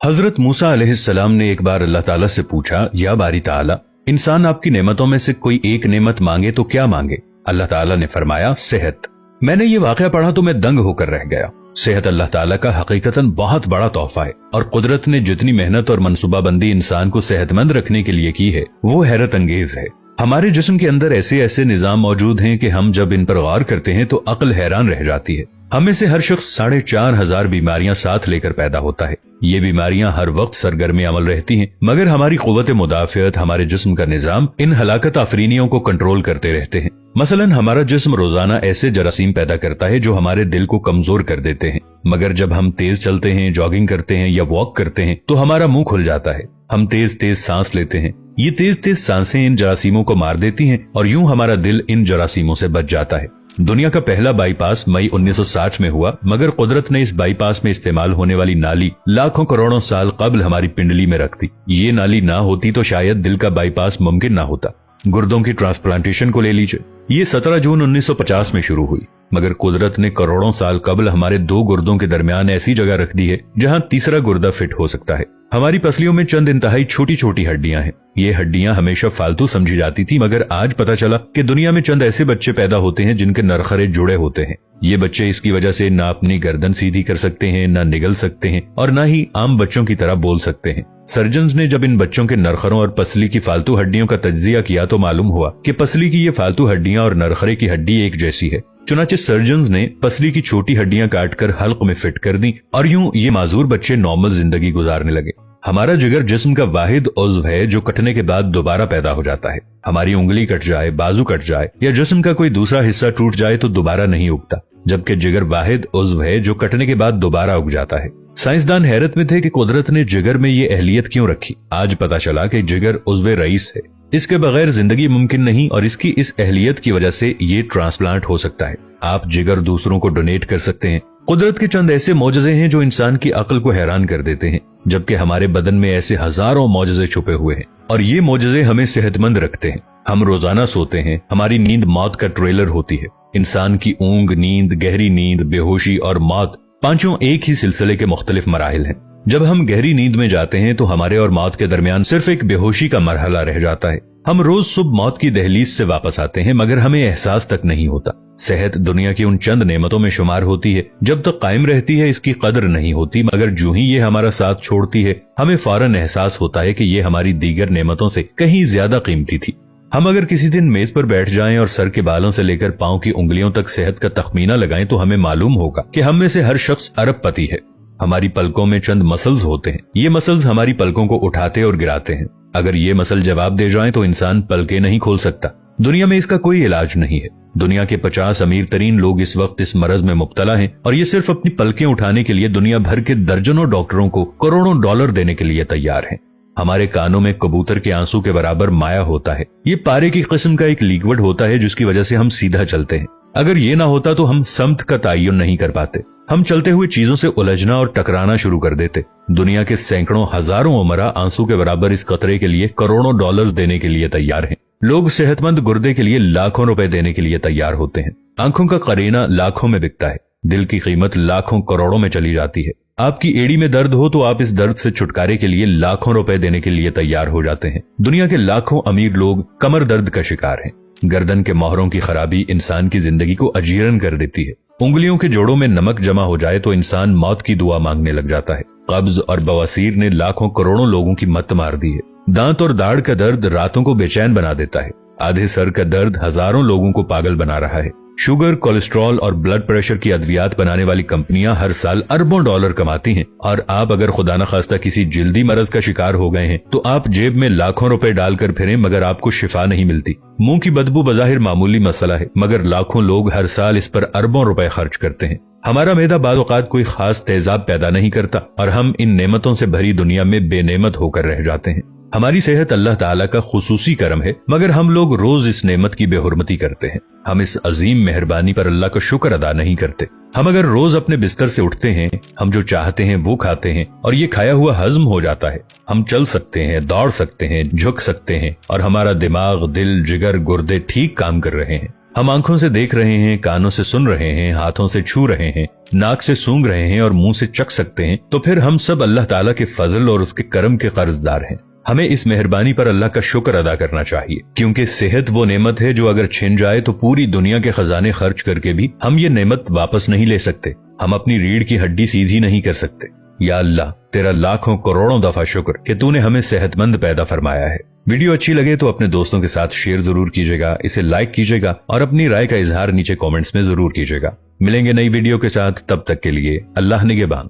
हजरत मूसा अलैहिस्सलाम ने एक बार अल्लाह ताला से पूछा, या बारी ताला, इंसान आपकी नेमतों में से कोई एक नेमत मांगे तो क्या मांगे? अल्लाह ताला ने फरमाया, सेहत। मैंने ये वाकया पढ़ा तो मैं दंग होकर रह गया। सेहत अल्लाह ताला का हकीकतन बहुत बड़ा तोहफा है और कुदरत ने जितनी मेहनत और मनसूबाबंदी इंसान को सेहतमंद रखने के लिए की है वो हैरत अंगेज है। हमारे जिस्म के अंदर ऐसे ऐसे निजाम मौजूद हैं कि हम जब इन पर गौर करते हैं तो अक्ल हैरान रह जाती है। हमें से हर शख्स 4,500 बीमारियां साथ लेकर पैदा होता है। ये बीमारियां हर वक्त सरगर्मी अमल रहती हैं, मगर हमारी कुव्वत मुदाफियत, हमारे जिस्म का निजाम इन हलाकत आफरीनियों को कंट्रोल करते रहते हैं। मसलन हमारा जिस्म रोजाना ऐसे जरासीम पैदा करता है जो हमारे दिल को कमजोर कर देते हैं, मगर जब हम तेज चलते हैं, जॉगिंग करते हैं या वॉक करते हैं तो हमारा मुंह खुल जाता है। हम तेज तेज सांस लेते हैं, ये तेज तेज सांसें इन जरासीमों को मार देती हैं और यूं हमारा दिल इन जरासीमों से बच जाता है। दुनिया का पहला बाईपास मई 1960 में हुआ, मगर कुदरत ने इस बाईपास में इस्तेमाल होने वाली नाली लाखों करोड़ों साल कबल हमारी पिंडली में रख दी। ये नाली ना होती तो शायद दिल का बाईपास मुमकिन ना होता। गुर्दों की ट्रांसप्लांटेशन को ले लीजिए, ये 17 जून 1950 में शुरू हुई, मगर कुदरत ने करोड़ों साल कबल हमारे 2 गुर्दों के दरमियान ऐसी जगह रख दी है जहां तीसरा गुर्दा फिट हो सकता है। हमारी पसलियों में चंद इंतहाई छोटी छोटी हड्डियां हैं। ये हड्डियां हमेशा फालतू समझी जाती थी, मगर आज पता चला कि दुनिया में चंद ऐसे बच्चे पैदा होते हैं जिनके नरखरे जुड़े होते हैं। ये बच्चे इसकी वजह से ना अपनी गर्दन सीधी कर सकते हैं, ना निगल सकते हैं और ना ही आम बच्चों की तरह बोल सकते हैं। सर्जन्स ने जब इन बच्चों के नरखरों और पसली की फालतू हड्डियों का तज्जिया किया तो मालूम हुआ कि पसली की ये फालतू हड्डियां और नरखरे की हड्डी एक जैसी है। चुनाचे सर्जन्स ने पसली की छोटी हड्डियां काटकर हल्क में फिट कर दी और यूं ये माजूर बच्चे नॉर्मल जिंदगी गुजारने लगे। हमारा जिगर जिस्म का वाहिद उज़्व है जो कटने के बाद दोबारा पैदा हो जाता है। हमारी उंगली कट जाए, बाजू कट जाए या जिस्म का कोई दूसरा हिस्सा टूट जाए तो दोबारा नहीं उगता, जबकि जिगर वाहिद उज़्व है जो कटने के बाद दोबारा उग जाता है। साइंसदान हैरत में थे कि कुदरत ने जिगर में ये अहलियत क्यों रखी। आज पता चला कि जिगर उज़्व रईस है, इसके बगैर जिंदगी मुमकिन नहीं और इसकी इस अहलियत की वजह से ये ट्रांसप्लांट हो सकता है। आप जिगर दूसरों को डोनेट कर सकते हैं। कुदरत के चंद ऐसे मौजज़े हैं जो इंसान की अक्ल को हैरान कर देते हैं, जबकि हमारे बदन में ऐसे हजारों मौजज़े छुपे हुए हैं और ये मौजज़े हमें सेहतमंद रखते हैं। हम रोजाना सोते हैं, हमारी नींद मौत का ट्रेलर होती है। इंसान की ऊंग, नींद, गहरी नींद, बेहोशी और मौत पांचों एक ही सिलसिले के मुख्तलिफ मराहिल हैं। जब हम गहरी नींद में जाते हैं तो हमारे और मौत के दरमियान सिर्फ एक बेहोशी का मरहला रह जाता है। हम रोज सुबह मौत की दहलीज से वापस आते हैं, मगर हमें एहसास तक नहीं होता। सेहत दुनिया की उन चंद नेमतों में शुमार होती है, जब तक कायम रहती है इसकी कदर नहीं होती, मगर जो ही ये हमारा साथ छोड़ती है हमें फौरन एहसास होता है कि ये हमारी दीगर नेमतों से कहीं ज्यादा कीमती थी। हम अगर किसी दिन मेज पर बैठ जाएं और सर के बालों से लेकर पांव की उंगलियों तक सेहत का तखमीना लगाएं तो हमें मालूम होगा कि हम में से हर शख्स अरबपति है। हमारी पलकों में चंद मसल्स होते हैं, ये मसल्स हमारी पलकों को उठाते और गिराते हैं। अगर ये मसल जवाब दे जाएं तो इंसान पलकें नहीं खोल सकता। दुनिया में इसका कोई इलाज नहीं है। दुनिया के 50 अमीर तरीन लोग इस वक्त इस मरज में मुब्तला हैं और ये सिर्फ अपनी पलकें उठाने के लिए दुनिया भर के दर्जनों डॉक्टरों को करोड़ों डॉलर देने के लिए तैयार हैं। हमारे कानों में कबूतर के आंसू के बराबर माया होता है। ये पारे की किस्म का एक लिक्विड होता है जिसकी वजह से हम सीधा चलते हैं। अगर ये ना होता तो हम समत का तयन नहीं कर पाते। हम चलते हुए चीजों से उलझना और टकराना शुरू कर देते। दुनिया के सैकड़ों हजारों उमरा आंसू के बराबर इस कतरे के लिए करोड़ों डॉलर्स देने के लिए तैयार हैं। लोग सेहतमंद गुर्दे के लिए लाखों रुपए देने के लिए तैयार होते हैं। आंखों का करीना लाखों में बिकता है। दिल की कीमत लाखों करोड़ों में चली जाती है। आपकी एड़ी में दर्द हो तो आप इस दर्द से छुटकारे के लिए लाखों रुपए देने के लिए तैयार हो जाते हैं। दुनिया के लाखों अमीर लोग कमर दर्द का शिकार हैं। गर्दन के मोहरों की खराबी इंसान की जिंदगी को अजीरन कर देती है। उंगलियों के जोड़ों में नमक जमा हो जाए तो इंसान मौत की दुआ मांगने लग जाता है। कब्ज और बवासीर ने लाखों करोड़ों लोगों की मत मार दी है। दांत और दाढ़ का दर्द रातों को बेचैन बना देता है। आधे सर का दर्द हजारों लोगों को पागल बना रहा है। शुगर, कोलेस्ट्रॉल और ब्लड प्रेशर की अद्वियात बनाने वाली कंपनियां हर साल अरबों डॉलर कमाती हैं और आप अगर खुदा न खास्ता किसी जिल्दी मरज का शिकार हो गए हैं तो आप जेब में लाखों रुपए डालकर फिरें मगर आपको शिफा नहीं मिलती। मुंह की बदबू बज़ाहिर मामूली मसला है, मगर लाखों लोग हर साल इस पर अरबों रुपए खर्च करते हैं। हमारा मैदा बाज़ औक़ात कोई खास तेजाब पैदा नहीं करता और हम इन नेमतों से भरी दुनिया में बेनेमत होकर रह जाते हैं। हमारी सेहत अल्लाह ताला का खुसूसी करम है, मगर हम लोग रोज इस नेमत की बेहुरमती करते हैं। हम इस अजीम मेहरबानी पर अल्लाह का शुक्र अदा नहीं करते। हम अगर रोज अपने बिस्तर से उठते हैं, हम जो चाहते हैं वो खाते हैं और ये खाया हुआ हजम हो जाता है। हम चल सकते हैं, दौड़ सकते हैं, झुक सकते हैं और हमारा दिमाग, दिल, जिगर, गुर्दे ठीक काम कर रहे हैं। हम आंखों से देख रहे हैं, कानों से सुन रहे हैं, हाथों से छू रहे हैं, नाक से सूंघ रहे हैं और मुंह से चख सकते हैं, तो फिर हम सब अल्लाह ताला के फजल और उसके करम के कर्जदार हैं। हमें इस मेहरबानी पर अल्लाह का शुक्र अदा करना चाहिए, क्योंकि सेहत वो नेमत है जो अगर छिन जाए तो पूरी दुनिया के खजाने खर्च करके भी हम ये नेमत वापस नहीं ले सकते। हम अपनी रीढ़ की हड्डी सीधी नहीं कर सकते। या अल्लाह, तेरा लाखों करोड़ों दफा शुक्र कि तूने हमें सेहतमंद पैदा फरमाया है। वीडियो अच्छी लगे तो अपने दोस्तों के साथ शेयर जरूर कीजिएगा, इसे लाइक कीजिएगा और अपनी राय का इजहार नीचे कमेंट्स में जरूर कीजिएगा। मिलेंगे नई वीडियो के साथ, तब तक के लिए अल्लाह निगहबान।